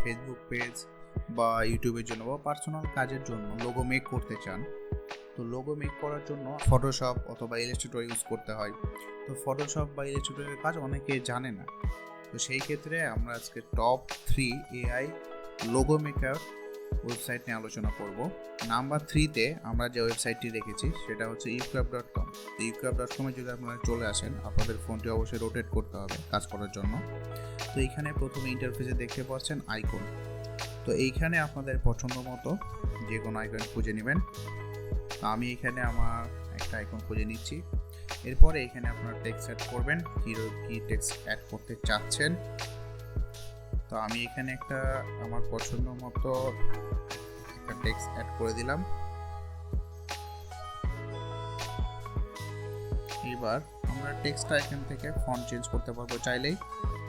Facebook page বা ইউটিউবের জন্য বা পার্সোনাল কাজের জন্য লোগো মেক করতে চান, তো লোগো মেক করার জন্য ফটোশপ অথবা ইলাস্ট্রেটর ইউজ করতে হয়। তো ফটোশপ বা ইলাস্ট্রেটরের কাজ অনেকে জানে না, তো সেই ক্ষেত্রে আমরা আজকে top 3 AI logo maker website নিয়ে আলোচনা করব। নাম্বার 3-তে আমরা যে ওয়েবসাইটটি রেখেছি সেটা হচ্ছে ucraft.com। তো ucraft.com-এ যদি আপনারা চলে আসেন, আপনাদের ফোনটি অবশ্যই রোটেট করতে হবে কাজ করার জন্য। তো এইখানে প্রথমে ইন্টারফেসে দেখতে পাচ্ছেন আইকন। তো এইখানে আপনাদের পছন্দ মতো যে কোনো আইকন খুঁজে নেবেন। তো আমি এখানে আমার একটা আইকন খুঁজে নিচ্ছি। এরপরে এখানে আপনারা টেক্সট অ্যাড করবেন, কি টেক্সট অ্যাড করতে চাচ্ছেন। তো আমি এখানে একটা আমার পছন্দ মতো একটা টেক্সট অ্যাড করে দিলাম। এবার আমরা টেক্সটটা এখান থেকে ফন্ট চেঞ্জ করতে পারবো চাইলেই।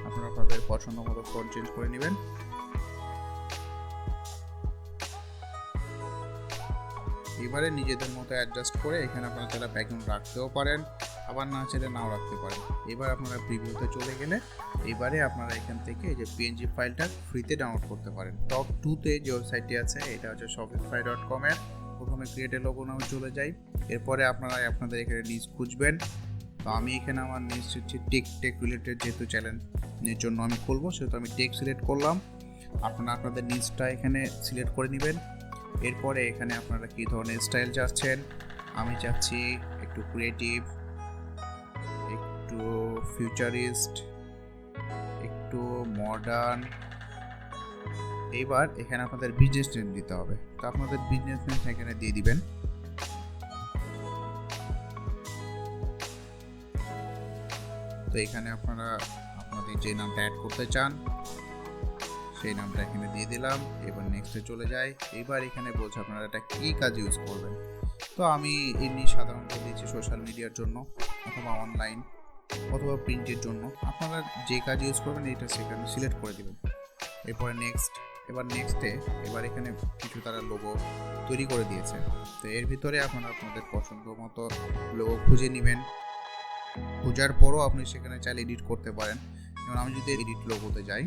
আপনারা আপনাদের পছন্দ মতো ফন্ট চেঞ্জ করে নেবেন। এবারে নিজেদের মতো অ্যাডজাস্ট করে এখানে আপনারা চাইলে ব্যাকগ্রাউন্ড রাখতেও পারেন, আবার না চাইলে নাও রাখতে পারেন। এবার আপনারা প্রিভিউতে চলে গেলে এবারে আপনারা এখান থেকে এই যে পিএনজি ফাইলটা ফ্রিতে ডাউনলোড করতে পারেন। টপ 2-তে যে ওয়েবসাইটটি আছে এটা হচ্ছে shopify.com এর। প্রথমে ক্রিয়েট এ লোগো নামে চলে যাই। এরপরে আপনারা আপনাদের এখানে নিজ খুঁজবেন। তো আমি এখানে আমার নিজ হচ্ছে টেক রিলেটেড, যেহেতু চ্যানেলের জন্য আমি খুলবো সেহেতু আমি টেক সিলেক্ট করলাম। আপনারা আপনাদের নিজটা এখানে সিলেক্ট করে নেবেন। এরপরে এখানে আপনারা কী ধরনের স্টাইল চাচ্ছেন। আমি চাচ্ছি একটু ক্রিয়েটিভ, একটু ফিউচারিস্ট, একটু মডার্ন। এইবার এখানে আপনাদের বিজনেস নেম দিতে হবে। তো আপনাদের বিজনেস নেম এখানে দিয়ে দিবেন। তো এখানে আপনারা আপনাদের যে নামটা অ্যাড করতে চান সেই নামটা এখানে দিয়ে দিলাম। এবার নেক্সটে চলে যাই। এবার এখানে বলছে আপনারা এটা কী কাজ ইউজ করবেন। তো আমি এমনি সাধারণত দিচ্ছি সোশ্যাল মিডিয়ার জন্য অথবা অনলাইন অথবা প্রিন্টের জন্য। আপনারা যে কাজ ইউজ করবেন এটা সেখানে সিলেক্ট করে দেবেন। এরপরে নেক্সটে এখানে কিছু তারা লোগো তৈরি করে দিয়েছে। তো এর ভিতরে আপনারা আপনাদের পছন্দ মতো লোগো খুঁজে নেবেন। খোঁজার পরও আপনি সেখানে চাইলে এডিট করতে পারেন। যেমন আমি যদি এডিট লোগোতে যাই,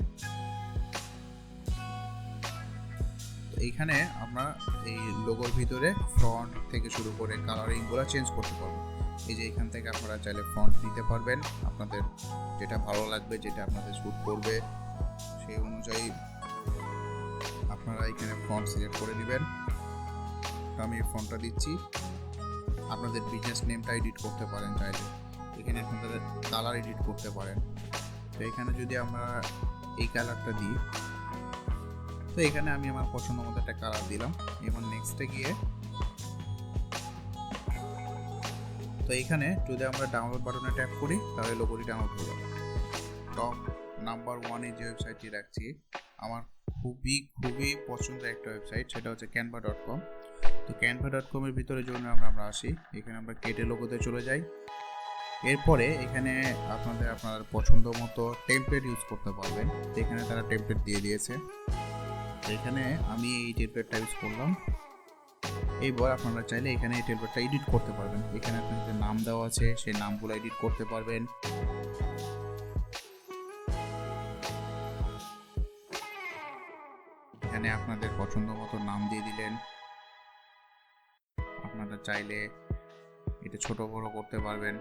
এইখানে আমরা এই লোগোর ভিতরে ফন্ট থেকে শুরু করে কালারিংগুলো চেঞ্জ করতে পারবো। এই যে এখান থেকে আপনারা চাইলে ফন্ট নিতে পারবেন, আপনাদের যেটা ভালো লাগবে, যেটা আপনাদের স্যুট করবে সেই অনুযায়ী আপনারা এখানে ফন্ট সিলেক্ট করে নেবেন। তো আমি এই ফন্টটা দিচ্ছি। আপনাদের বিজনেস নেমটা এডিট করতে পারেন চাইলে। এখানে আপনাদের কালার এডিট করতে পারেন। তো এখানে যদি আমরা এই কালারটা দিই, তো এখানে আমি আমার পছন্দ মতো একটা কালার দিলাম। এবার নেক্সটে গিয়ে তো এখানে যদি আমরা ডাউনলোড বাটনে ট্যাপ করি তাহলে লোগোটি ডাউনলোড হয়ে যাবে। টপ নাম্বার 1-এ যে ওয়েবসাইটটি রাখছি আমার খুবই পছন্দের একটা ওয়েবসাইট, সেটা হচ্ছে canva.com। তো canva.com এর ভিতরে যখন আমরা আসি, এখানে আমরা কেটে লোগোতে চলে যাই। এরপরে এখানে আপনার পছন্দ মতো টেমপ্লেট ইউজ করতে পারবেন। এখানে তারা টেমপ্লেট দিয়ে দিয়েছে। এখানে আমি এই টেমপ্লেটটা ইউজ করলাম। এইবার আপনারা চাইলে এখানে এই টেমপ্লেটটা এডিট করতে পারবেন। এখানে আপনাদের নাম দেওয়া আছে, সেই নামগুলো এডিট করতে পারবেন। এখানে আপনাদের পছন্দ মতো নাম দিয়ে দিলেন। আপনারা চাইলে এটা ছোট বড় করতে পারবেন।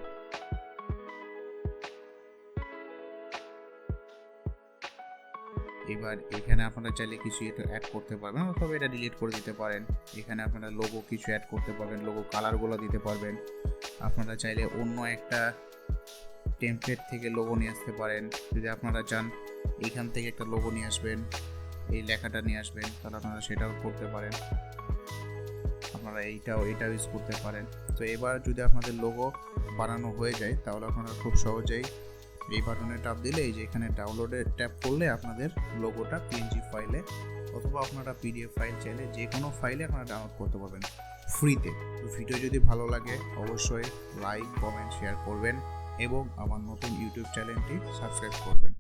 এবার এখানে আপনারা চাইলে কিছু এটা অ্যাড করতে পারবেন অথবা এটা ডিলিট করে দিতে পারেন। এখানে আপনারা লোগো কিছু অ্যাড করতে পারবেন, লোগো কালারগুলো দিতে পারবেন। আপনারা চাইলে অন্য একটা টেমপ্লেট থেকে লোগো নিয়ে আসতে পারেন। যদি আপনারা চান এইখান থেকে একটা লোগো নিয়ে আসবেন, এই লেখাটা নিয়ে আসবেন, তাহলে আপনারা সেটাও করতে পারেন। আপনারা এটাও ইউজ করতে পারেন। তো এবার যদি আপনাদের লোগো বানানো হয়ে যায় তাহলে আপনারা খুব সহজেই এই বাটনে ট্যাপ দিলে এই যে এখানে ডাউনলোডে ট্যাপ করলে আপনাদের লোগোটা পিএনজি ফাইলে অথবা আপনারা পিডিএফ ফাইল চাইলে যে কোনো ফাইলে আপনারা ডাউনলোড করতে পারবেন ফ্রিতে। তো ভিডিও যদি ভালো লাগে অবশ্যই লাইক, কমেন্ট, শেয়ার করবেন এবং আমার নতুন ইউটিউব চ্যানেলটি সাবস্ক্রাইব করবেন।